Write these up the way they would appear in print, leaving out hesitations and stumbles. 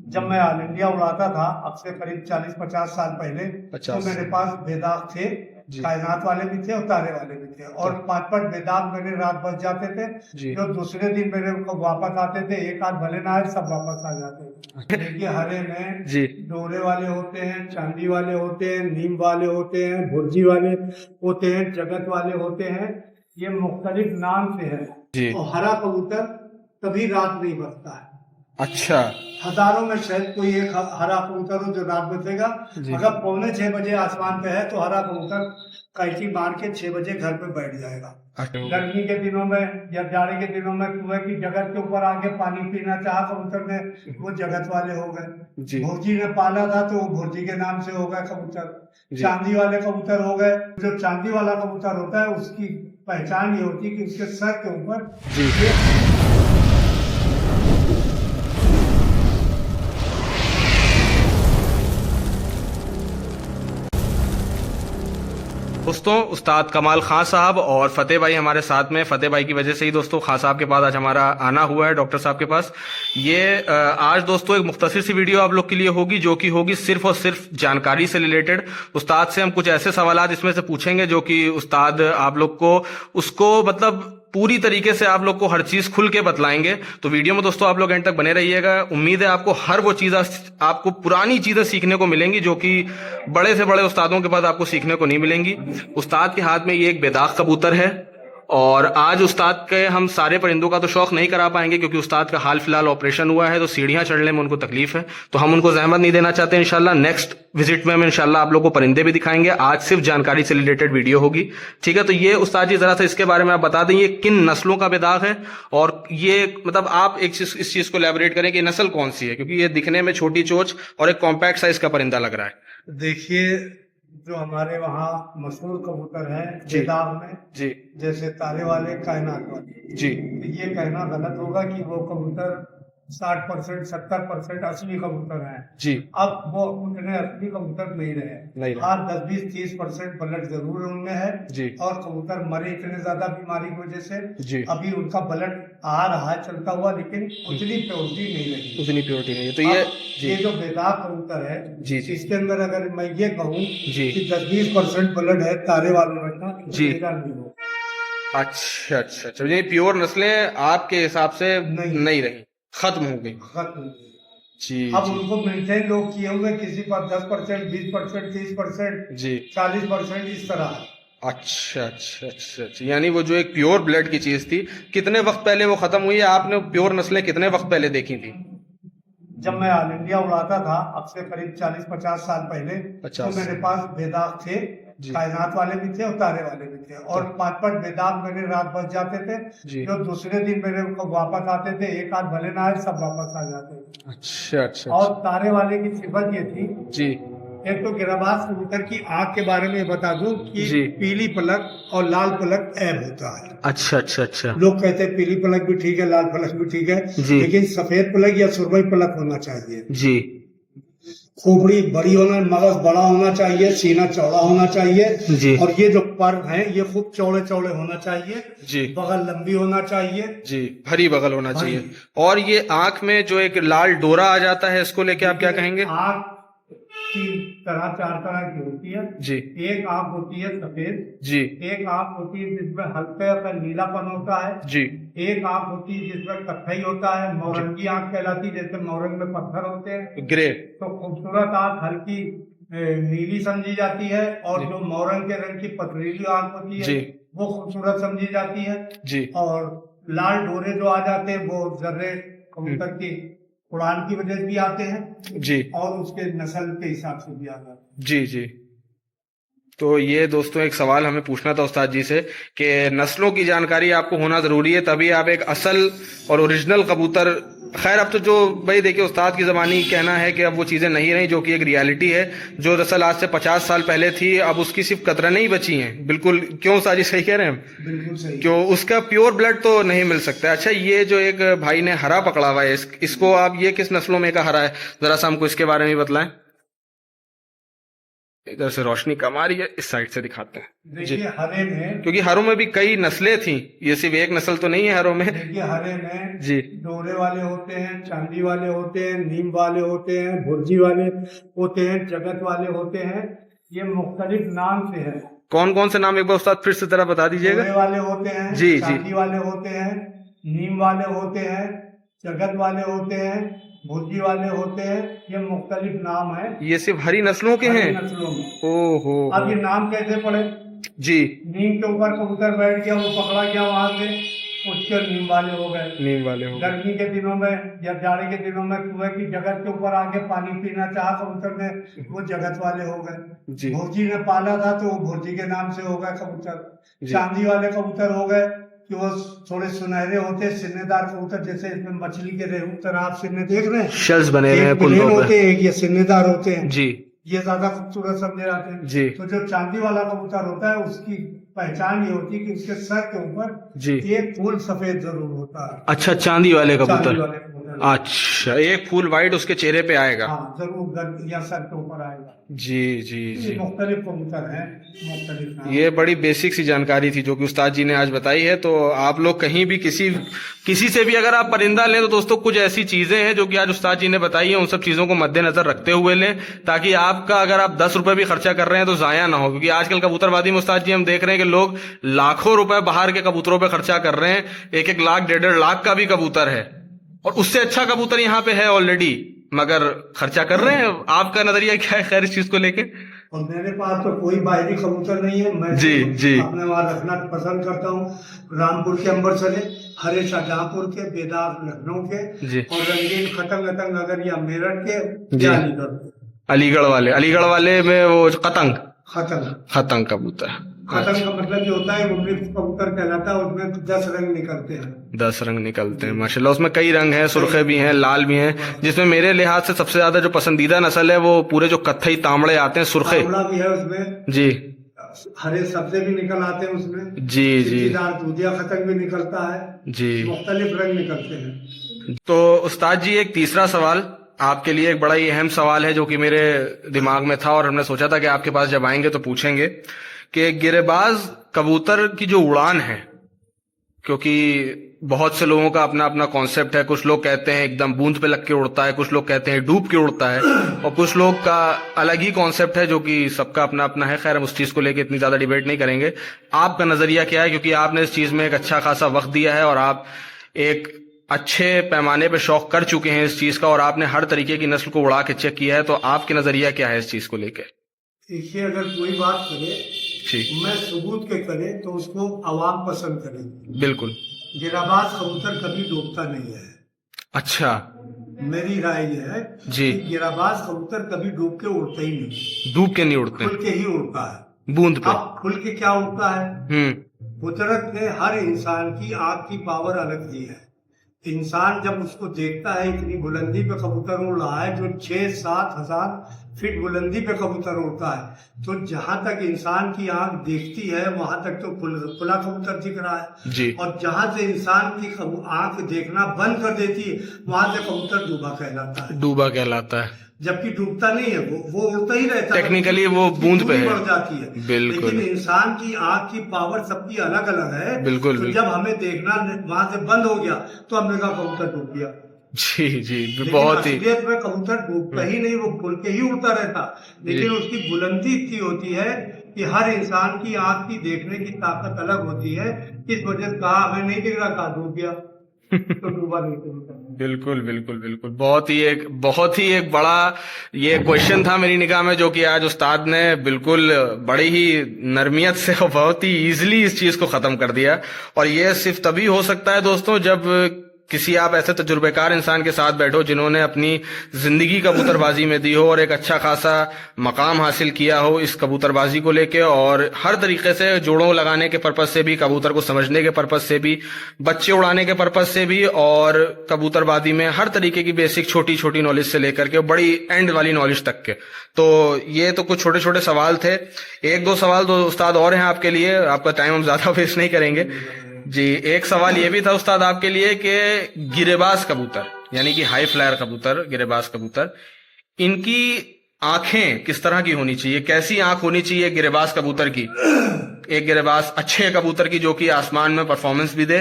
जब मैं all India उड़ाता था, अब से करीब 40-50 साल पहले, तो 50 मेरे पास बेदाग थे, जी कायनात वाले भी थे और तारे वाले भी थे, और 5-5 बेदाग मेरे रात बच जाते थे, जी जो दूसरे दिन मेरे को वापस आते थे। एक आध भले ना आए, सब वापस आ जाते थे। देखिए, हरे में जी डोरे वाले होते हैं, चांदी वाले होते हैं, नीम वाले होते हैं, भुर्जी वाले होते हैं, जगत वाले होते हैं। ये मुख्तलिफ नाम से है। जी। और हरा कबूतर कभी रात नहीं बचता है। अच्छा हजारों में शायद कोई एक हरा कबूतर हो जो रात बचेगा। जी अगर 5:45 आसमान पे है तो हरा कबूतर कैची मार के 6 बजे घर पे बैठ जाएगा। अच्छा गर्मी के दिनों में या जाड़े के दिनों में कुएं की जगत के ऊपर आके पानी पीना चाहा कबूतर ने, वो जगत वाले हो गए। जी भुर्जी ने पाला था तो वो भुर्जी के नाम से हो गए कबूतर। जी चांदी वाले कबूतर हो गए। जो चांदी वाला कबूतर होता है उसकी पहचान ये होती है कि उसके सर के ऊपर जी। दोस्तों, उस्ताद कमाल खान साहब और फतेह भाई हमारे साथ में। फतेह भाई की वजह से ही दोस्तों खान साहब के पास आज हमारा आना हुआ है, डॉक्टर साहब के पास। ये आज दोस्तों एक मुख्तसर सी वीडियो आप लोग के लिए होगी, जो कि होगी सिर्फ और सिर्फ जानकारी से रिलेटेड। उस्ताद से हम कुछ ऐसे सवालात इसमें से पूछेंगे जो कि उस्ताद आप लोग को उसको मतलब पूरी तरीके से आप लोग को हर चीज खुल के बतलाएंगे। तो वीडियो में दोस्तों आप लोग एंड तक बने रहिएगा। उम्मीद है आपको हर वो चीज, आपको पुरानी चीजें सीखने को मिलेंगी जो कि बड़े से बड़े उस्तादों के पास आपको सीखने को नहीं मिलेंगी। उस्ताद के हाथ में ये एक बेदाग कबूतर है, और आज उस्ताद के हम सारे परिंदों का तो शौक नहीं करा पाएंगे क्योंकि उस्ताद का हाल फिलहाल ऑपरेशन हुआ है, तो सीढ़ियां चढ़ने में उनको तकलीफ है, तो हम उनको जहमत नहीं देना चाहते। इंशाल्लाह नेक्स्ट विजिट में हम इंशाल्लाह आप लोग को परिंदे भी दिखाएंगे। आज सिर्फ जानकारी से रिलेटेड वीडियो होगी, ठीक है। तो ये उस्ताद जी जरा सा इसके बारे में आप बता दें, ये किन नस्लों का बेदाग है, और ये मतलब आप एक चीज इस चीज को एलैबोरेट करें कि नस्ल कौन सी है, क्योंकि ये दिखने में छोटी चोंच और एक कॉम्पैक्ट साइज का परिंदा लग रहा है। देखिए, जो हमारे वहाँ मशहूर कबूतर है जी बेदाग में, जी जैसे तारे वाले, कायनात वाले, जी तो ये कहना गलत होगा कि वो कबूतर 60%, 70% असली कबूतर हैं। जी अब वो उतने असली कबूतर नहीं रहे। नहीं रहे। हाँ, 10-20-30% ब्लड जरूर उनमें है। जी और कबूतर मरे इतने ज्यादा बीमारी की वजह से। जी। अभी उनका ब्लड आ रहा है चलता हुआ, लेकिन उतनी प्योरिटी नहीं रही। उतनी प्योरिटी नहीं है, तो ये ये जो बेदाग कबूतर है, जी जी इसके अंदर अगर मैं ये कहूँ जी कि 10-20% ब्लड है तारे वाले में का, तो जी। मेरा नहीं हो। अच्छा अच्छा अच्छा, ये प्योर नस्लें आपके हिसाब से नहीं। नहीं रही, खत्म हो गई। खत्म हो गई। जी अब जी उनको मेंटेन लोग किए हुए, किसी पर 10%, 20%, 30%, जी। 40%, इस तरह है। अच्छा अच्छा अच्छा अच्छा, यानी वो जो एक प्योर ब्लड की चीज थी, कितने वक्त पहले वो खत्म हुई है? आपने प्योर नस्लें कितने वक्त पहले देखी थी? जब मैं ऑल इंडिया उड़ाता था, अब से करीब 40-50 साल पहले, तो 50 मेरे पास बेदाग थे, जी कायनात वाले भी थे और तारे वाले भी थे, और 5-5 बेदाग मेरे रात बच जाते थे, जी। जो दूसरे दिन मेरे को वापस आते थे। एक आध भले ना आए, सब वापस आ जाते थे। अच्छा अच्छा और अच्छा तारे वाले की सिफत ये थी, जी एक तो गिराबाज कबूतर की आंख के बारे में बता दूं कि जी। पीली पलक और लाल पलक ऐब होता है। अच्छा अच्छा अच्छा लोग कहते हैं पीली पलक भी ठीक है, लाल पलक भी ठीक है, जी लेकिन सफेद पलक या सुरमई पलक होना चाहिए। जी खोपड़ी बड़ी होना, मगज बड़ा होना चाहिए, सीना चौड़ा होना चाहिए, जी और ये जो पर हैं ये खूब चौड़े चौड़े होना चाहिए, जी बगल लंबी होना चाहिए। जी, भरी बगल होना भरी। चाहिए। और ये आंख में जो एक लाल डोरा आ जाता है, इसको लेके आप क्या कहेंगे? आंख 4 तरह की होती है। जी एक आंख होती है सफेद, जी एक आंख होती है जिसमें हल्का सा नीलापन होता है, जी एक आंख होती है जिसमें कत्थई होता है, मौरंगी आंख कहलाती है, जैसे मौरंग में पत्थर होते हैं। ग्रे तो खूबसूरत आंख हल्की नीली समझी जाती है, और जी जो मौरंग के रंग की पथरीली आंख होती है जी वो खूबसूरत समझी जाती है। जी और लाल डोरे जो आ जाते हैं वो जर्रे कबूतर की उड़ान की वजह से भी आते हैं, जी और उसके नस्ल के हिसाब से भी आ जाते हैं। जी जी। तो ये दोस्तों एक सवाल हमें पूछना था उस्ताद जी से कि नस्लों की जानकारी आपको होना जरूरी है, तभी आप एक असल और ओरिजिनल कबूतर। खैर अब तो जो भाई देखिए उस्ताद की ज़बानी कहना है कि अब वो चीज़ें नहीं रही, जो कि एक रियलिटी है, जो दरअसल आज से 50 साल पहले थी, अब उसकी सिर्फ कतरनें ही बची हैं। बिल्कुल, क्यों उस्ताद जी सही कह रहे हैं हम? बिल्कुल सही। क्यों उसका प्योर ब्लड तो नहीं मिल सकता। अच्छा, ये जो एक भाई ने हरा पकड़ा हुआ है, इसको आप, ये किस नस्लों में का हरा है, जरा सा हमको इसके बारे में बतलाएं। इधर से रोशनी कम आ रही है, इस साइड से दिखाते हैं। देखिए हरे में, क्योंकि हरों में भी कई नस्लें थी, ये सिर्फ एक नस्ल तो नहीं है हरों में। देखिए हरे में जी डोरे वाले होते हैं, चांदी वाले होते हैं, नीम वाले होते हैं, भुर्जी वाले होते हैं, जगत वाले होते हैं। ये मुख्तलिफ नाम से है। कौन कौन से नाम एक बार उस्ताद फिर से जरा बता दीजिएगा। डोरे वाले होते हैं, जी, जी। चांदी वाले होते हैं, नीम वाले होते हैं, जगत वाले होते हैं, भुर्जी वाले होते हैं। ये मुख्तलिफ नाम है, ये सिर्फ हरी नस्लों के हरी हैं। नस्लों में। ओहो अब ये नाम कैसे पड़े? जी, नीम के ऊपर कबूतर बैठ गया, वो पकड़ा गया वहां से, उसके नीम वाले हो गए। नीम वाले हो गए। गर्मी के दिनों में या जाड़े के दिनों में कुएं की जगत के ऊपर आके पानी पीना चाहा कबूतर ने, वो जगत वाले हो गए। जी भुर्जी ने पाला था तो वो भुर्जी के नाम से हो गए कबूतर। जी। चांदी वाले कबूतर हो गए कि वो थोड़े सुनहरे होते हैं, सिन्नेदार कबूतर, जैसे इसमें मछली के रेहू तरह आप सिन्ने देख रहे हैं, शेल्स बने हुए हैं एक प्लेन कुल्लों पे। होते हैं, एक ये सिन्नेदार होते हैं। जी ये ज्यादा खूबसूरत समझे जाते हैं। जी तो जो चांदी वाला कबूतर होता है उसकी पहचान ये होती है कि उसके सर के ऊपर जी। एक फूल सफेद जरूर होता है। अच्छा, चांदी वाले चांदी कबूतर। वाले कबूतर, अच्छा, एक फूल वाइट उसके चेहरे पे आएगा। हाँ जरूर गर्द या सर के ऊपर आएगा। जी जी ये जी। मुख्तलिफ कबूतर हैं, मुख्तलिफ नाम। ये बड़ी बेसिक सी जानकारी थी जो कि उस्ताद जी ने आज बताई है। तो आप लोग कहीं भी किसी से भी अगर आप परिंदा लें तो दोस्तों कुछ ऐसी चीजें हैं जो कि आज उस्ताद जी ने बताई है, उन सब चीजों को मद्देनजर रखते हुए लें, ताकि आपका अगर आप 10 रुपए भी खर्चा कर रहे हैं तो जाया ना हो। क्योंकि आजकल कबूतरबाजी में उस्ताद जी हम देख रहे हैं कि लोग लाखों रुपए बाहर के कबूतरों पे खर्चा कर रहे हैं। 1-1 लाख 1.5 लाख का भी कबूतर है और उससे अच्छा कबूतर यहाँ पे है ऑलरेडी, मगर खर्चा कर रहे हैं। आपका नजरिया क्या है खैर इस चीज को लेके? और मेरे पास तो कोई बाहरी कबूतर नहीं है, मैं जी, जी। अपने वहां रखना पसंद करता हूँ। रामपुर के अम्बरसरे, हरे शाहजहांपुर के, बेदाग लखनऊ के, जी। और रंगीन खतंग अगर या मेरठ के, जी। या अलीगढ़ के। अलीगढ़ वाले में वो कतंग खतंग कबूतर। खतंग का मतलब ये होता है वो मृत कबूतर कहलाता है। उसमें 10 रंग निकलते हैं। 10 रंग निकलते हैं माशाल्लाह। उसमें कई रंग हैं, सुर्खे भी हैं, लाल भी हैं, जिसमें मेरे लिहाज से सबसे ज्यादा जो पसंदीदा नस्ल है वो पूरे जो कत्थई तांबड़े आते हैं, सुर्खे। तांबड़ा भी है उसमें, जी हरे सब्जे भी निकल आते हैं उसमें। जी जी चित्तीदार दूधिया खतंग भी निकलता है। जी। मुख्तलिफ रंग निकलते हैं। तो उस्ताद जी एक तीसरा सवाल आपके लिए, एक बड़ा ही अहम सवाल है जो कि मेरे दिमाग में था और हमने सोचा था कि आपके पास जब आएंगे तो पूछेंगे कि गिरेबाज कबूतर की जो उड़ान है, क्योंकि बहुत से लोगों का अपना अपना कॉन्सेप्ट है। कुछ लोग कहते हैं एकदम बूंद पे लग के उड़ता है, कुछ लोग कहते हैं डूब के उड़ता है, और कुछ लोग का अलग ही कॉन्सेप्ट है जो कि सबका अपना अपना है। खैर हम उस चीज को लेके इतनी ज्यादा डिबेट नहीं करेंगे। आपका नजरिया क्या है, क्योंकि आपने इस चीज में एक अच्छा खासा वक्त दिया है और आप एक अच्छे पैमाने पे शौक कर चुके हैं इस चीज का, और आपने हर तरीके की नस्ल को उड़ा के चेक किया है। तो आपके नजरिया क्या है इस चीज को लेके? देखिए अगर कोई बात करे जी मैं सबूत के करे तो उसको आवाम पसंद करेगी। बिल्कुल। गिराबाज कबूतर कभी डूबता नहीं है। अच्छा मेरी राय ये है जी। कि गिराबाज कबूतर कभी डूब के उड़ता ही नहीं, डूब के नहीं उड़ते, खुल के ही उड़ता है। बूंद पे। अब खुल के क्या उड़ता है? कुदरत ने हर इंसान की आंख की पावर अलग दी है। इंसान जब उसको देखता है इतनी बुलंदी पे कबूतर उड़ रहा है, जो 6-7 हजार फीट बुलंदी पे कबूतर उड़ता है, तो जहां तक इंसान की आंख देखती है वहां तक तो खुला कबूतर दिख रहा है जी। और जहां से इंसान की आंख देखना बंद कर देती है वहां से कबूतर डूबा कहलाता है। डूबा कहलाता है, जबकि डूबता नहीं है, वो उड़ता ही रहता है। टेक्निकली वो बूंद पे है, बढ़ जाती है। बिल्कुल। लेकिन इंसान की आंख की पावर सबकी अलग अलग है। बिल्कुल, तो बिल्कुल। जब हमें देखना वहां से बंद हो गया तो हमने कहा कबूतर डूब गया। जी जी, लेकिन बहुत ही। असलियत में कबूतर डूबता ही नहीं, वो खुल के ही उड़ता रहता। लेकिन उसकी बुलंदी इतनी होती है कि हर इंसान की आंख की देखने की ताकत अलग होती है। इस वजह से कहा हमें नहीं दिख रहा, कहा डूब गया तो डूबा नहीं कबूतर। बिल्कुल बिल्कुल बिल्कुल। बहुत ही एक बड़ा ये क्वेश्चन था मेरी निगाह में, जो कि आज उस्ताद ने बिल्कुल बड़ी ही नरमियत से और बहुत ही इजीली इस चीज को खत्म कर दिया। और ये सिर्फ तभी हो सकता है दोस्तों जब किसी आप ऐसे तजुर्बेकार इंसान के साथ बैठो जिन्होंने अपनी जिंदगी कबूतरबाजी में दी हो और एक अच्छा खासा मकाम हासिल किया हो इस कबूतरबाजी को लेके, और हर तरीके से जोड़ों लगाने के पर्पज से भी, कबूतर को समझने के पर्पज से भी, बच्चे उड़ाने के पर्पज से भी, और कबूतरबाजी में हर तरीके की बेसिक छोटी छोटी नॉलेज से लेकर के बड़ी एंड वाली नॉलेज तक के। तो ये तो कुछ छोटे छोटे सवाल थे। 1-2 सवाल तो उस्ताद और हैं आपके लिए, आपका टाइम हम ज्यादा वेस्ट नहीं करेंगे जी। एक सवाल ये भी था उस्ताद आपके लिए कि गिरेबाज कबूतर यानी कि हाई फ्लायर कबूतर, गिरेबाज कबूतर, इनकी आंखें किस तरह की होनी चाहिए, कैसी आंख होनी चाहिए एक गिरेबाज कबूतर की, एक गिरेबाज अच्छे कबूतर की जो कि आसमान में परफॉर्मेंस भी दे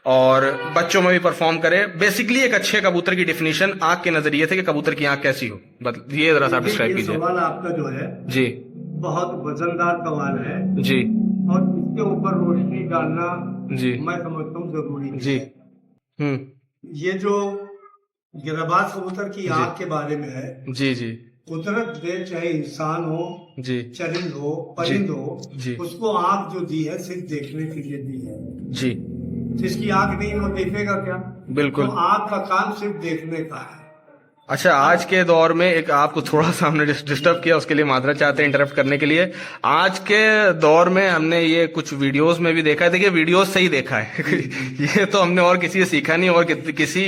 और बच्चों में भी परफॉर्म करे। बेसिकली एक अच्छे कबूतर की डेफिनेशन आंख के नजरिए से कि कबूतर की आंख कैसी हो, ये जरा सा डिस्क्राइब ये कीजिए। सवाल आपका जो है जी बहुत वजनदार सवाल है जी और इसके ऊपर रोशनी डालना जी मैं समझता हूँ जरूरी जी। है। ये जो गिरबाज कबूतर की जी। आंख के बारे में है, जी जी कुदरत ने चाहे इंसान हो, जी चरिंद हो, परिंद हो, जी उसको आंख जो दी है सिर्फ देखने के लिए दी है। जी जिसकी आंख नहीं वो देखेगा क्या? बिल्कुल। तो आंख का काम सिर्फ देखने का है। अच्छा, आज के दौर में एक आपको थोड़ा सा हमने डिस्टर्ब किया, उसके लिए माजरत चाहते हैं इंटरप्ट करने के लिए। आज के दौर में हमने ये कुछ वीडियोस में भी देखा है, देखिए वीडियोस से ही देखा है ये तो हमने और किसी से सीखा नहीं और किसी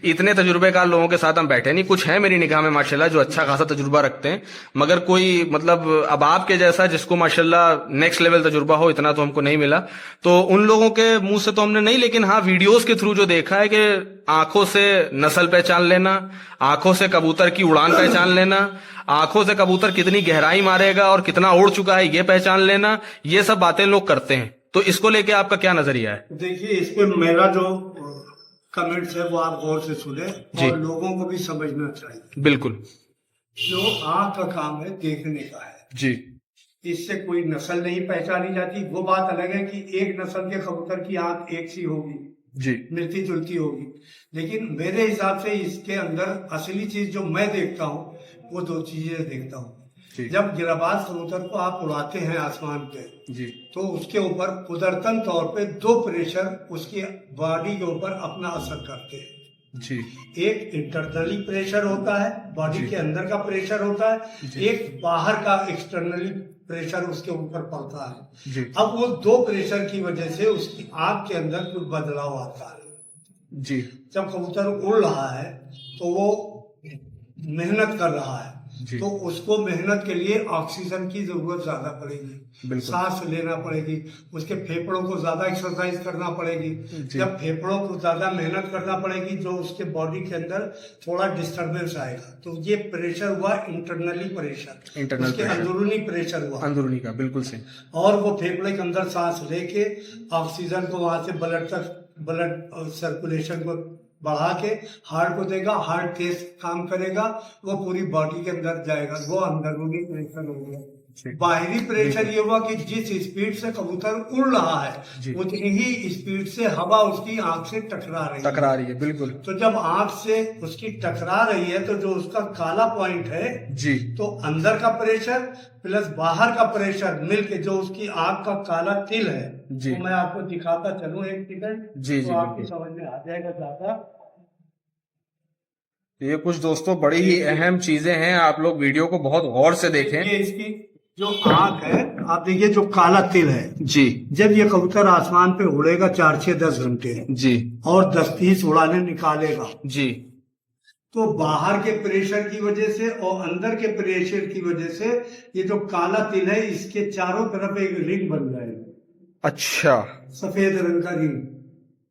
इतने तजुर्बेकार लोगों के साथ हम बैठे नहीं। कुछ है मेरी निगाह में माशाल्लाह जो अच्छा खासा तजुर्बा रखते हैं, मगर कोई मतलब अब आपके जैसा जिसको माशाल्लाह नेक्स्ट लेवल तजुर्बा हो, इतना तो हमको नहीं मिला। तो उन लोगों के मुंह से तो हमने नहीं, लेकिन हाँ वीडियोस के थ्रू जो देखा है कि आंखों से नस्ल पहचान लेना, आंखों से कबूतर की उड़ान पहचान लेना, आंखों से कबूतर कितनी गहराई मारेगा और कितना उड़ चुका है ये पहचान लेना, ये सब बातें लोग करते हैं। तो इसको लेके आपका क्या नजरिया है? देखिए, इस पे मेरा जो कमेंट्स है वो आप गौर से सुने जी। और लोगों को भी समझना चाहिए। बिल्कुल। जो आंख का काम है देखने का है, जी इससे कोई नस्ल नहीं पहचानी जाती। वो बात अलग है कि एक नस्ल के कबूतर की आंख एक सी होगी, जी मिलती जुलती होगी, लेकिन मेरे हिसाब से इसके अंदर असली चीज जो मैं देखता हूँ वो दो चीजें देखता हूँ। जब गिरबाज कबूतर को आप उड़ाते हैं आसमान पे, जी तो उसके ऊपर कुदरतन तौर पे दो प्रेशर उसकी बॉडी के ऊपर अपना असर करते हैं। जी। एक इंटरनली प्रेशर होता है, बॉडी के अंदर का प्रेशर होता है, एक बाहर का एक्सटर्नली प्रेशर उसके ऊपर पड़ता है। जी। अब वो दो प्रेशर की वजह से उसकी आंख के अंदर कुछ बदलाव आता है। जी। जब कबूतर उड़ रहा है तो वो मेहनत कर रहा है, तो उसको मेहनत के लिए ऑक्सीजन की जरूरत ज्यादा पड़ेगी, सांस लेना पड़ेगी, उसके फेफड़ों को ज्यादा एक्सरसाइज करना पड़ेगी। जब फेफड़ों को ज्यादा मेहनत करना पड़ेगी, जो उसके बॉडी के अंदर थोड़ा डिस्टरबेंस आएगा। तो ये प्रेशर हुआ इंटरनली प्रेशर, उसके अंदरूनी प्रेशर हुआ, अंदरूनी का, बिल्कुल सही। और वो फेफड़े के अंदर सांस लेके ऑक्सीजन को वहां से ब्लड सर्कुलेशन को बढ़ा के हार्ट को देगा, हार्ट तेज काम करेगा, वो पूरी बॉडी के अंदर जाएगा। वो अंदरूनी प्रेशर हो गया। बाहरी प्रेशर ये हुआ कि जिस स्पीड से कबूतर उड़ रहा है उतनी ही स्पीड से हवा उसकी आंख से टकरा रही है। बिल्कुल। तो जब आंख से उसकी टकरा रही है तो जो उसका काला पॉइंट है जी, तो अंदर का प्रेशर प्लस बाहर का प्रेशर मिलके जो उसकी आंख का काला तिल है जी, तो मैं आपको दिखाता चलूं एक सेकंड जी, तो आपकी समझ में आ जाएगा ज्यादा। ये कुछ दोस्तों बड़ी ही अहम चीजें हैं, आप लोग वीडियो को बहुत गौर से देखें। ये इसकी जो आंख है आप देखिए, जो काला तिल है जी, जब ये कबूतर आसमान पे उड़ेगा 4 से 10 घंटे जी और 10-30 उड़ाने निकालेगा जी, तो बाहर के प्रेशर की वजह से और अंदर के प्रेशर की वजह से ये जो काला तिल है इसके चारों तरफ एक रिंग बन जाएगा। अच्छा, सफेद रंग का रिंग।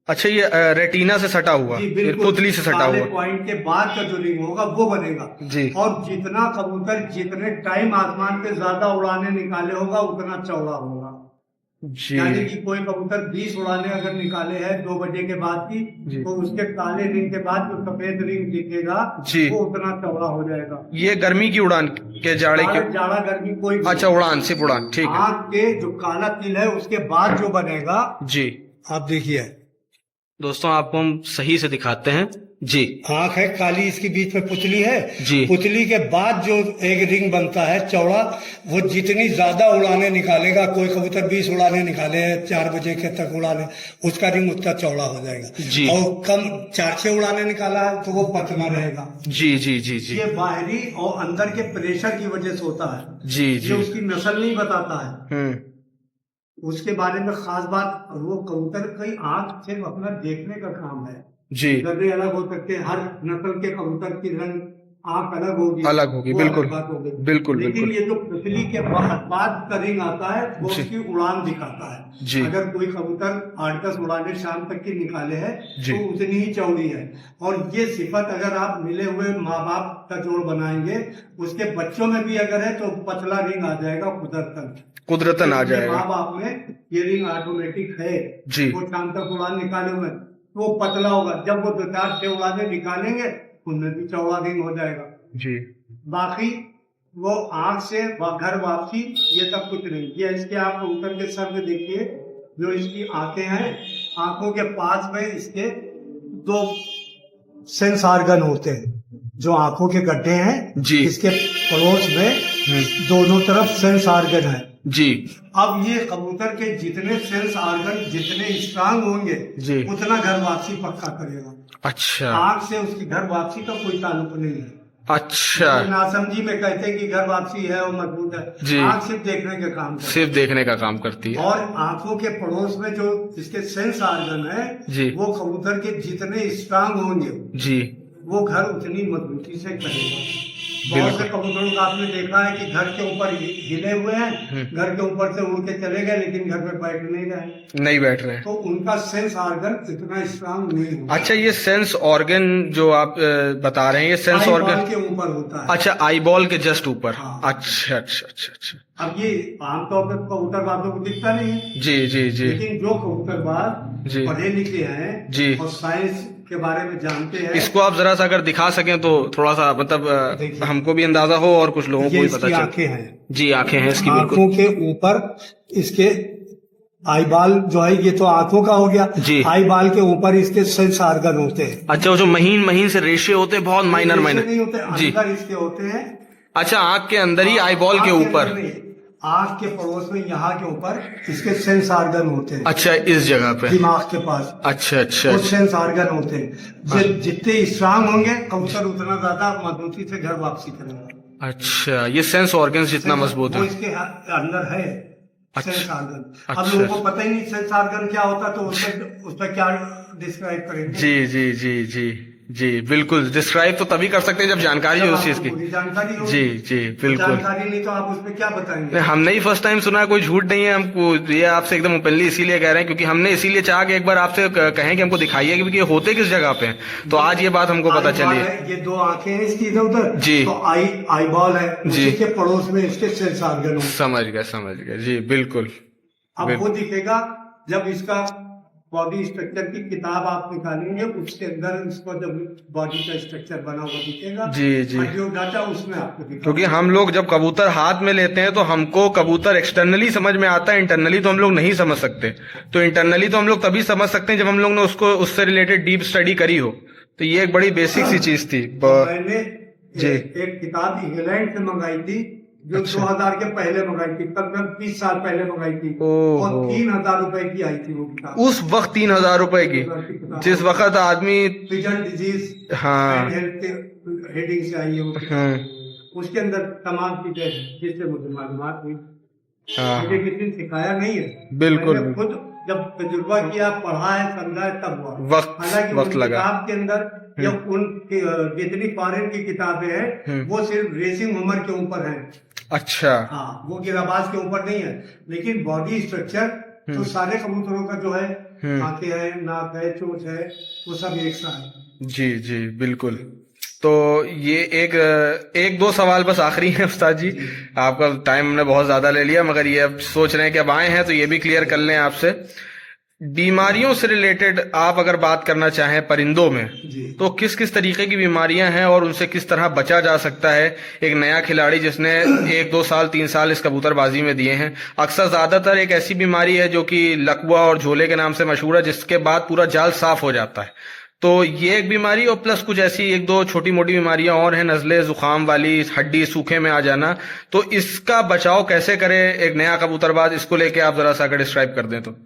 अच्छा, ये रेटिना से सटा हुआ, पुतली से सटा हुआ पॉइंट के बाद का जो रिंग होगा वो बनेगा जी। और जितना कबूतर जितने टाइम आसमान पे ज्यादा उड़ाने निकाले होगा उतना चौड़ा होगा जी। यानी कि कोई कबूतर 20 उड़ाने अगर निकाले हैं 2 बजे के बाद की, तो उसके काले रिंग के बाद जो सफेद रिंग दिखेगा वो उतना चौड़ा हो जाएगा। ये गर्मी की उड़ान के जाड़े के, जाड़ा गर्मी कोई, अच्छा उड़ान, सिर्फ उड़ान, ठीक है। आंख के जो काला तिल है उसके बाद जो बनेगा जी, आप देखिए दोस्तों आपको हम सही से दिखाते हैं जी। आंख है काली, इसके बीच में पुतली है जी, पुतली के बाद जो एक रिंग बनता है चौड़ा, वो जितनी ज्यादा उड़ाने निकालेगा, कोई कबूतर 20 उड़ाने निकाले 4 बजे के तक उड़ाने, उसका रिंग उतना चौड़ा हो जाएगा जी। और कम 4-6 उड़ाने निकाला है तो वो पतला रहेगा जी जी जी जी। ये बाहरी और अंदर के प्रेशर की वजह से होता है जी जी, ये उसकी नस्ल नहीं बताता है। उसके बारे में खास बात, वो कबूतर की आंख सिर्फ अपना देखने का काम है जी। गद्दे अलग हो सकते हैं, हर नस्ल के कबूतर की रंग आंख अलग होगी, अलग होगी, वो बिल्कुल, अलग बात होगी। बिल्कुल, लेकिन बिल्कुल। ये जो तितली के बाद का रिंग आता है वो जी। उसकी उड़ान दिखाता है। जी। अगर कोई कबूतर 8-10 उड़ानें शाम तक की निकाले है जी। तो उतनी ही चौड़ी है। और ये सिफत अगर आप मिले हुए माँ बाप का जोड़ बनाएंगे, उसके बच्चों में भी अगर है तो पतला रिंग आ जाएगा कुदरतन आ ये जाएगा। माँ बाप में ये रिंग ऑटोमेटिक है। जी। वो शाम तक उड़ान निकाले हुए तो वो पतला होगा। जब वो 2-4-6 उड़ानें निकालेंगे उनमें भी चौड़ा रिंग हो जाएगा। जी। बाकी वो आंख से घर वापसी ये सब कुछ नहीं। ये इसके आप ऊपर के सर में देखिए, जो इसकी आंखें हैं, आंखों के पास में इसके 2 सेंस ऑर्गन होते हैं। जो आंखों के गड्ढे हैं, जी। इसके पड़ोस में दोनों तरफ सेंस ऑर्गन है। जी। अब ये कबूतर के जितने सेंस ऑर्गन जितने स्ट्रांग होंगे, जी। उतना घर वापसी पक्का करेगा। अच्छा। आंख से उसकी घर वापसी का कोई ताल्लुक नहीं है। अच्छा। नासमझी में कहते हैं कि घर वापसी है और मजबूत है। जी। आंख सिर्फ देखने का काम करती है। सिर्फ देखने का काम करती है। और आंखों के पड़ोस में जो इसके सेंस ऑर्गन है, जी। वो कबूतर के जितने स्ट्रांग होंगे, जी। वो घर उतनी मजबूती से करेगा। बहुत से कबूतरों का आपने देखा है कि घर के ऊपर हिले हुए हैं, घर के ऊपर से उड़ के चले गए, लेकिन घर पे बैठ नहीं बैठ रहे, तो उनका सेंस ऑर्गन इतना स्ट्रांग नहीं होगा। अच्छा, ये सेंस ऑर्गन जो आप बता रहे हैं, ये सेंस ऑर्गन के ऊपर होता है। अच्छा, आई बॉल के जस्ट ऊपर। हाँ। अच्छा अच्छा अच्छा अच्छा। अब ये आमतौर पर कबूतरबाजों को दिखता नहीं है। जी जी जी। लेकिन जो कबूतरबाज जी। पढ़े लिखे हैं जी। और साइंस के बारे में जानते हैं, इसको आप जरा सा अगर दिखा सकें तो थोड़ा सा मतलब हमको भी अंदाजा हो और कुछ लोगों को भी पता चले। आंखें हैं। जी, आंखें हैं इसकी, बिल्कुल। आंखों के ऊपर इसके आई बाल जो है, ये तो आंखों का हो गया। जी। आई बाल के ऊपर इसके सेंस ऑर्गन होते हैं। अच्छा, वो जो महीन महीन से रेशे होते हैं, बहुत माइनर माइनर नहीं होते, जी। अंदर इसके होते हैं। अच्छा, आंख के अंदर ही, आई बॉल के ऊपर। आंख के पड़ोस में यहाँ के ऊपर इसके सेंस ऑर्गन होते हैं। अच्छा, इस जगह पे दिमाग के पास। अच्छा अच्छा वो सेंस ऑर्गन होते हैं। जितने स्ट्रांग होंगे कबूतर उतना ज्यादा मजबूती से घर वापसी करेगा। अच्छा, ये सेंस ऑर्गन जितना मजबूत वो है। इसके अंदर है सेंस ऑर्गन। अब अच्छा। लोगों को पता ही नहीं सेंस ऑर्गन क्या होता, तो उस पर क्या डिस्क्राइब करेंगे। जी जी जी जी जी, बिल्कुल। डिस्क्राइब तो तभी कर सकते हैं जब जानकारी हो उस चीज की। जानकारी हो। जी जी, बिल्कुल। जानकारी नहीं तो आप उसमें क्या बताएंगे। हमने ही फर्स्ट टाइम सुना है, कोई झूठ नहीं है। हमको ये आपसे एकदम ओपनली इसीलिए कह रहे हैं क्योंकि हमने इसीलिए चाहा कि एक बार आपसे कहें कि हमको दिखाइए कि ये होते किस जगह पे हैं। तो आज ये बात हमको पता चली है। ये 2 आंखें हैं इसकी इधर उधर। जी। तो आई बॉल है, उसी के पड़ोस में इसके सेंस ऑर्गन होंगे। समझ गए जी, बिल्कुल। अब वो दिखेगा जब इसका बॉडी स्ट्रक्चर की किताब आप निकालेंगे, उसके अंदर इसको जब बॉडी का स्ट्रक्चर बना हुआ दिखेगा। जी जी। जो डाटा उसमें आपको दिखेगा। क्योंकि हम लोग जब कबूतर हाथ में लेते हैं तो हमको कबूतर एक्सटर्नली समझ में आता है, इंटरनली तो हम लोग नहीं समझ सकते। तो इंटरनली तो हम लोग तभी समझ सकते हैं जब हम लोग ने उसको उससे रिलेटेड डीप स्टडी करी हो। तो ये एक बड़ी बेसिक सी चीज थी। मैंने जी। एक किताब इंग्लैंड से मंगाई थी, जो अच्छा। 2000 के पहले मंगाई थी, करीब 20 साल पहले मंगाई थी। ओहो। और 3000 रुपए की आई थी वो किताब। उस वक्त 3000 रुपए की, जिस वक्त आदमी पिजन डिजीज हाँ हेडिंग से आई है वो किताब। उसके अंदर तमाम चीजें जिससे मुझे मालूमात हुई। हाँ, मुझे किसी ने सिखाया नहीं है। बिल्कुल। मैंने खुद जब तजुर्बा किया, पढ़ा है, समझा है, तब हुआ। हालांकि वक्त लगा। किताब के अंदर या उन जितनी फॉरेन की किताबें हैं, वो सिर्फ रेसिंग उमर के ऊपर है। अच्छा। हाँ, वो गिराबाज के ऊपर नहीं है। लेकिन बॉडी स्ट्रक्चर तो सारे कबूतरों का जो है, आंखें हैं, नाक है, चोंच है, वो सब एक सा है। जी जी, बिल्कुल। तो ये एक दो सवाल बस आखिरी है उस्ताद जी। आपका टाइम हमने बहुत ज्यादा ले लिया, मगर ये अब सोच रहे हैं कि अब आए हैं तो ये भी क्लियर कर लें आपसे। बीमारियों से रिलेटेड आप अगर बात करना चाहें परिंदों में, तो किस किस तरीके की बीमारियां हैं और उनसे किस तरह बचा जा सकता है? एक नया खिलाड़ी जिसने 1-2 साल 3 साल इस कबूतरबाजी में दिए हैं, अक्सर ज्यादातर एक ऐसी बीमारी है जो कि लकवा और झोले के नाम से मशहूर है, जिसके बाद पूरा जाल साफ हो जाता है। तो ये एक बीमारी और प्लस कुछ ऐसी 1-2 छोटी मोटी बीमारियां और हैं, नजले, जुकाम वाली, हड्डी सूखे में आ जाना। तो इसका बचाव कैसे करे एक नया कबूतरबाज? इसको लेके आप जरा सा अगर डिस्क्राइब कर दें तो।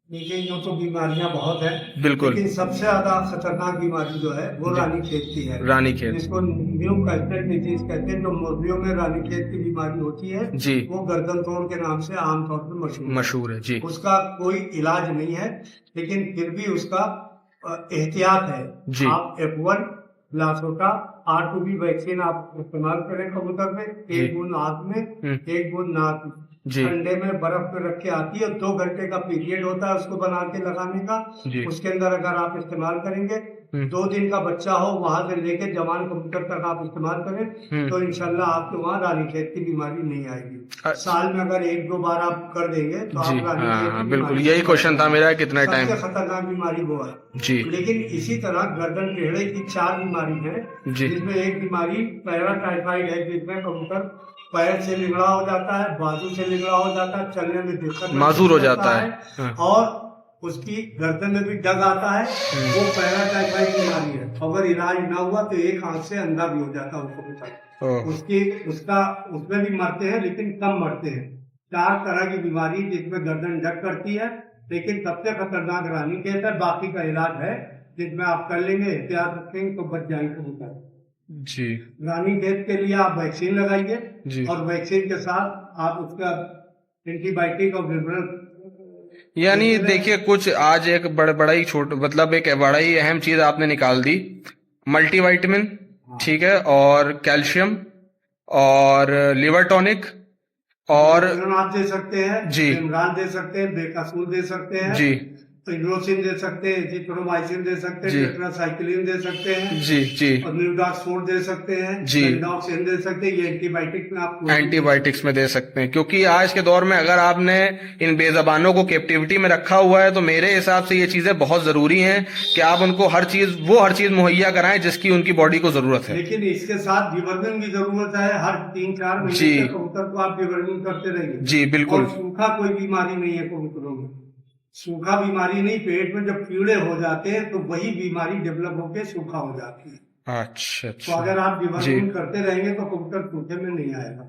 देखिए, यूँ तो बीमारियां बहुत हैं, बिल्कुल। लेकिन सबसे ज्यादा खतरनाक बीमारी जो है वो रानीखेत की है। रानीखेत, जिसको न्यू कैस्टेड डिजीज कहते हैं, जो मुर्गियों में रानीखेत की बीमारी होती है जी, वो गर्दन तोड़ के नाम से आमतौर पर मशहूर है जी। उसका कोई इलाज नहीं है, लेकिन फिर भी उसका एहतियात है जी। आप F1 लासोटा R2B वैक्सीन आप इस्तेमाल करें कबूतर में, एक बूंद हाथ में, एक बूंद नाक में, ठंडे में बर्फ पे रख के आती है, 2 घंटे का पीरियड होता है उसको बना के लगाने का। उसके अंदर अगर आप इस्तेमाल करेंगे, 2 दिन का बच्चा हो वहां से लेके जवान कबूतर तक आप इस्तेमाल करें तो इंशाल्लाह आपके वहाँ रानीखेत की बीमारी नहीं आएगी। साल में अगर 1-2 बार आप कर देंगे तो आप रानीखेत की बिल्कुल यही क्वेश्चन था मेरा, कितना टाइम। सबसे खतरनाक बीमारी वो है जी। लेकिन इसी तरह गर्दन टेढ़े की 4 बीमारी है जिसमें एक बीमारी पैराटाइफाइड है, जिसमें कबूतर पैर से लिगड़ा हो जाता है, बाजू से लिगड़ा हो जाता है, चलने में दिक्कत माजूर हो जाता है और उसकी गर्दन में भी डग आता है। वो पैराटाइफाइड बीमारी है, अगर इलाज ना हुआ तो एक आंख से अंधा भी हो जाता है उसको उसमें भी मरते हैं लेकिन कम मरते हैं। 4 तरह की बीमारी जिसमें गर्दन डग करती है, लेकिन सबसे खतरनाक रानीखेत है। बाकी का इलाज है जिसमें आप कर लेंगे, एहतियात रखेंगे तो बच जाएंगे कबूतर जी। रानीखेत के लिए आप वैक्सीन लगाइए और वैक्सीन के साथ आप उसका एंटीबायोटिक और विवरण, यानी देखिए कुछ आज एक बड़ा ही मतलब एक बड़ा ही अहम चीज आपने निकाल दी, मल्टीविटामिन, ठीक है, और कैल्शियम और लिवर टॉनिक और आप दे सकते हैं जी, इमरान दे सकते हैं, बेकासूर दे सकते हैं जी, इग्रोसिन दे सकते हैं, एजिथ्रोमाइसिन दे सकते हैं, टेट्रासाइक्लिन दे सकते हैं जी जी, और न्यूडाक्सोड दे सकते हैं जी, डॉक्सिन दे सकते हैं। ये एंटीबायोटिक में आप एंटीबायोटिक्स में दे सकते हैं, क्योंकि आज के दौर में अगर आपने इन बेजबानों को कैप्टिविटी में रखा हुआ है तो मेरे हिसाब से ये चीजें बहुत जरूरी हैं कि आप उनको हर चीज मुहैया कराएं जिसकी उनकी बॉडी को जरूरत है। लेकिन इसके साथ डिवर्मिंग की जरूरत है, हर 3-4 महीने कबूतर को आप डिवर्मिंग करते रहिए। जी बिल्कुल। सूखा कोई बीमारी नहीं है कबूतरों में, सूखा बीमारी नहीं, पेट में जब कीड़े हो जाते हैं तो वही बीमारी डेवलप होकर सूखा हो जाती है। अच्छा। तो अगर आप डिवर्मिंग करते रहेंगे तो कबूतर सूखे में नहीं आएगा।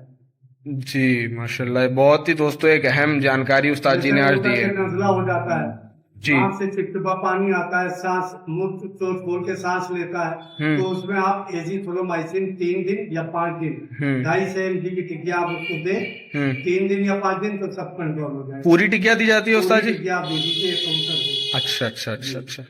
जी माशाल्लाह, बहुत ही दोस्तों एक अहम जानकारी उस्ताद जी ने आज दी है। नजला हो जाता है जी, आँख से चिपचिपा पानी आता है, सांस मुंह खोल के सांस लेता है, तो उसमें आप एजिथ्रोमाइसिन 3 दिन या 5 दिन 250 mg की टिकिया आप उसको दें 3 दिन या 5 दिन तो सब कंट्रोल हो जाएगा। पूरी टिकिया दी जाती है उस्ताद जी? टिकिया आप दे दीजिए। अच्छा अच्छा अच्छा अच्छा,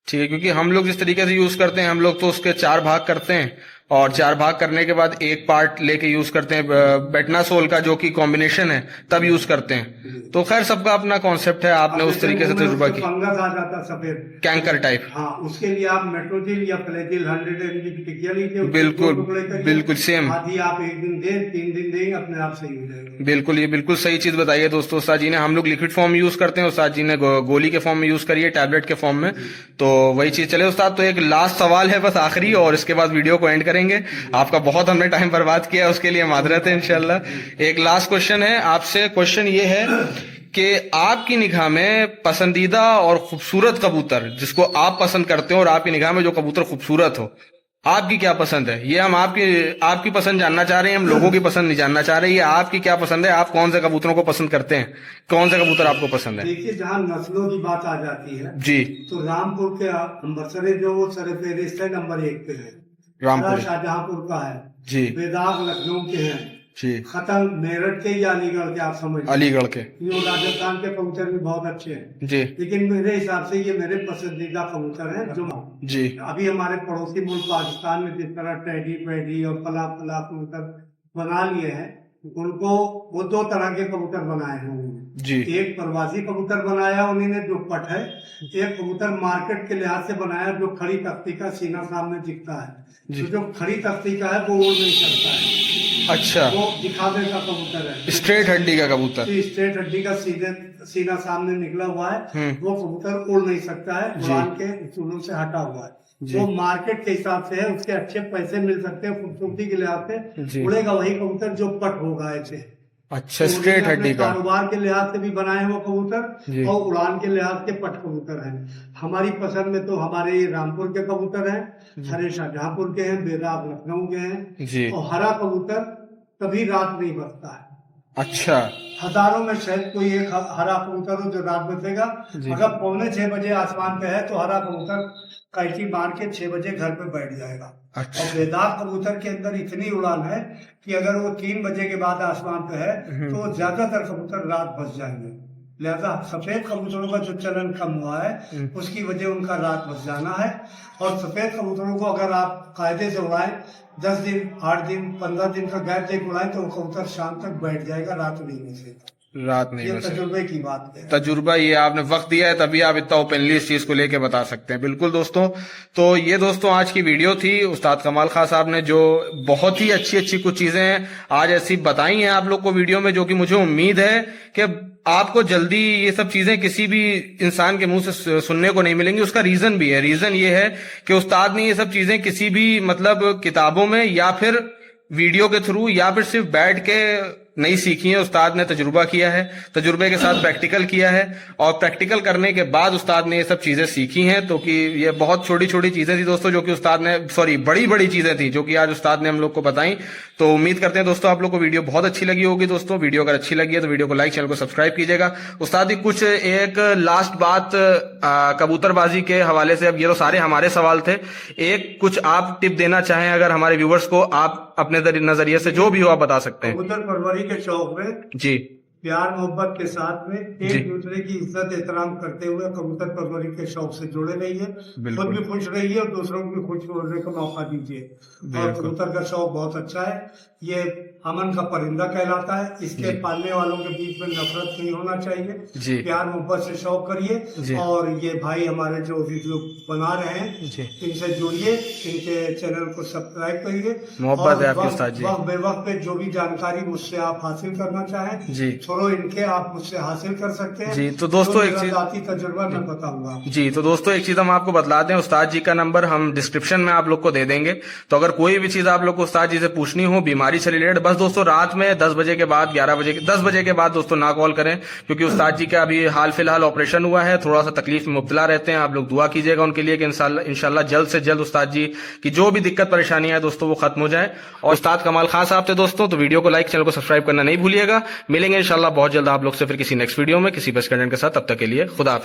ठीक है, क्योंकि हम लोग जिस तरीके से यूज करते हैं, हम लोग तो उसके 4 भाग करते हैं और 4 भाग करने के बाद एक पार्ट लेके यूज करते हैं बेटनासोल का, जो कि कॉम्बिनेशन है, तब यूज करते हैं। तो खैर सबका अपना कॉन्सेप्ट है, आपने उस तरीके से तजुर्बा की। फंगस आ जाता सफेद कैंकर टाइप, हाँ, उसके लिए आप मेट्रोजिल या फ्लेजिल 100 mg की टिकिया लीजिए। बिल्कुल बिल्कुल सेम, आधी आप 1 दिन दें, 3 दिन देंगे, अपने आप सही हो जाएगा। बिल्कुल, ये बिल्कुल सही चीज बताइए दोस्तों उस्ताद जी ने। हम लोग लिक्विड फॉर्म यूज करते हैं, उस्ताद जी ने गोली के फॉर्म में यूज करिए, टैबलेट के फॉर्म में, तो वही चीज चले उस्ताद। तो एक लास्ट सवाल है बस आखिरी, और इसके बाद वीडियो को एंड करेंगे। आपका बहुत हमने टाइम बर्बाद किया, उसके लिए मादरत है इंशाल्लाह। एक लास्ट क्वेश्चन है आपसे, क्वेश्चन ये है कि आपकी निगाह में पसंदीदा और खूबसूरत कबूतर जिसको आप पसंद करते हो, और आपकी निगाह में जो कबूतर खूबसूरत हो, आपकी क्या पसंद है? ये हम आपकी पसंद जानना चाह रहे हैं, हम लोगों की पसंद नहीं जानना चाह रहे। ये आपकी क्या पसंद है? आप कौन से कबूतरों को पसंद करते हैं? कौन से कबूतर आपको पसंद है? देखिए, जहाँ नस्लों की बात आ जाती है जी, तो रामपुर के अंबरसरे जो वो सरफेरिस्त है नंबर 1 पे है। रामपुर शाहजहांपुर का है जी, बेदाग लखनऊ के हैं जी, खत्म मेरठ के या अलीगढ़ के, आप समझ अलीगढ़ के, राजस्थान के कबूतर भी बहुत अच्छे हैं जी, लेकिन मेरे हिसाब से ये मेरे पसंदीदा कबूतर हैं। जो जी, अभी हमारे पड़ोसी मुल्क पाकिस्तान में जिस तरह टेडी पेडी और फला फला कबूतर बना लिए हैं, उनको वो 2 तरह के कबूतर बनाए हैं उन्होंने जी। एक प्रवासी कबूतर बनाया उन्होंने जो पट है, एक कबूतर मार्केट के लिहाज से बनाया जो खड़ी तख्ती का सीना सामने दिखता है। तो जो खड़ी तख्ती का है वो उड़ नहीं सकता है। अच्छा, वो दिखावे का कबूतर है, स्ट्रेट हड्डी का कबूतर, स्ट्रेट हड्डी का सीधे सीना सामने निकला हुआ है, वो कबूतर उड़ नहीं सकता है, कुरान के उसूलों से हटा हुआ है। जो मार्केट के हिसाब से है, उसके अच्छे पैसे मिल सकते हैं, खूबसूरती के लिहाज से उड़ेगा वही कबूतर जो पट होगा ऐसे। अच्छा, स्ट्रेट हड्डी का। कारोबार के लिहाज से भी बनाए हुए कबूतर और उड़ान के लिहाज के पट कबूतर हैं। हमारी पसंद में तो हमारे रामपुर के कबूतर हैं, हरे शाहजहांपुर के हैं, बेदाग लखनऊ के हैं, और हरा कबूतर कभी रात नहीं बसता है। अच्छा, हजारों में शायद कोई एक हरा कबूतर हो जो रात बसेगा। अगर 5:45 बजे आसमान पे है तो हरा कबूतर कैची मार के 6 बजे घर पे बैठ जाएगा। अच्छा। और बेदाग कबूतर के अंदर इतनी उड़ान है कि अगर वो 3 बजे के बाद आसमान पे है तो ज्यादातर कबूतर रात बस जाएंगे। लिहाजा सफेद कबूतरों का जो चलन कम हुआ है उसकी वजह उनका रात बच जाना है। और सफेद कबूतरों को अगर आप कायदे से उड़ाएं, 10 दिन 8 दिन 15 दिन का गैप देकर उड़ाएं तो वो कबूतर शाम तक बैठ जाएगा, रात नहीं मिलेगा। रात नहीं ये बचे। तजुर्बे की बात है। तजुर्बा, ये आपने वक्त दिया है तभी आप इतना ओपनली इस चीज को लेके बता सकते हैं। बिल्कुल दोस्तों, तो ये दोस्तों आज की वीडियो थी। उस्ताद कमाल खां साहब ने जो बहुत ही अच्छी अच्छी कुछ चीजें आज ऐसी बताई हैं आप लोग को वीडियो में, जो कि मुझे उम्मीद है कि आपको जल्दी ये सब चीजें किसी भी इंसान के मुंह से सुनने को नहीं मिलेंगी। उसका रीजन भी है। रीजन ये है कि उस्ताद ने ये सब चीजें किसी भी मतलब किताबों में या फिर वीडियो के थ्रू या फिर सिर्फ बैठ के नहीं सीखी है। उस्ताद ने तजुर्बा किया है, तजुर्बे के साथ प्रैक्टिकल किया है और प्रैक्टिकल करने के बाद उस्ताद ने ये सब चीजें सीखी हैं। तो कि ये बहुत छोटी छोटी चीजें थी दोस्तों जो कि उस्ताद ने बड़ी बड़ी चीजें थी जो कि आज उस्ताद ने हम लोग को बताई। तो उम्मीद करते हैं दोस्तों आप लोग को वीडियो बहुत अच्छी लगी होगी। दोस्तों वीडियो अगर अच्छी लगी है तो वीडियो को लाइक, चैनल को सब्सक्राइब कीजिएगा। उस्ताद जी कुछ एक लास्ट बात कबूतरबाजी के हवाले से, अब ये तो सारे हमारे सवाल थे, एक कुछ आप टिप देना चाहें अगर हमारे व्यूवर्स को, आप अपने नजरिए से जो भी हो आप बता सकते हैं। कबूतर परवरी के शौक में जी, प्यार मोहब्बत के साथ में एक दूसरे की इज्जत एहतराम करते हुए कबूतर परवरी के शौक से जुड़े रहिए। खुद भी खुश रहिए और दूसरों को भी खुश होने का मौका दीजिए। और कबूतर का शौक बहुत अच्छा है, ये अमन का परिंदा कहलाता है। इसके पालने वालों के बीच में नफरत नहीं होना चाहिए। प्यार मोहब्बत से शौक करिए। और ये भाई हमारे जो वीडियो बना रहे हैं इनसे जुड़िए, इनके चैनल को सब्सक्राइब करिए। मोहब्बत है आपके उस्ताद जी। वक्त बेवक्त पे जो भी जानकारी मुझसे आप हासिल करना चाहें जी, थोड़ा इनके आप मुझसे हासिल कर सकते हैं जी। तो दोस्तों एक चीज, जाती तजुर्बा मैं बताऊंगा जी। तो दोस्तों एक चीज हम आपको बतलाते हैं, उस्ताद जी का नंबर हम डिस्क्रिप्शन में आप लोग को दे देंगे। तो अगर कोई भी चीज आप लोग को उस्ताद जी से पूछनी हो बीमारी से रिलेटेड, बस दोस्तों रात में 10 बजे के बाद 10 बजे के बाद दोस्तों ना कॉल करें, क्योंकि उस्ताद जी का अभी हाल फिलहाल ऑपरेशन हुआ है, थोड़ा सा तकलीफ में मुब्तला रहते हैं। आप लोग दुआ कीजिएगा उनके लिए कि इंशाल्लाह जल्द से जल्द उस्ताद जी की जो भी दिक्कत परेशानी है दोस्तों वो खत्म हो जाए। और उस्ताद कमाल खां साहब थे दोस्तों। तो वीडियो को लाइक, चैनल को सब्सक्राइब करना नहीं भूलिएगा। मिलेंगे इंशाल्लाह बहुत जल्द आप लोग से फिर किसी नेक्स्ट वीडियो में किसी बेस्ट कंटेंट के साथ। तब तक के लिए खुदा हाफिज।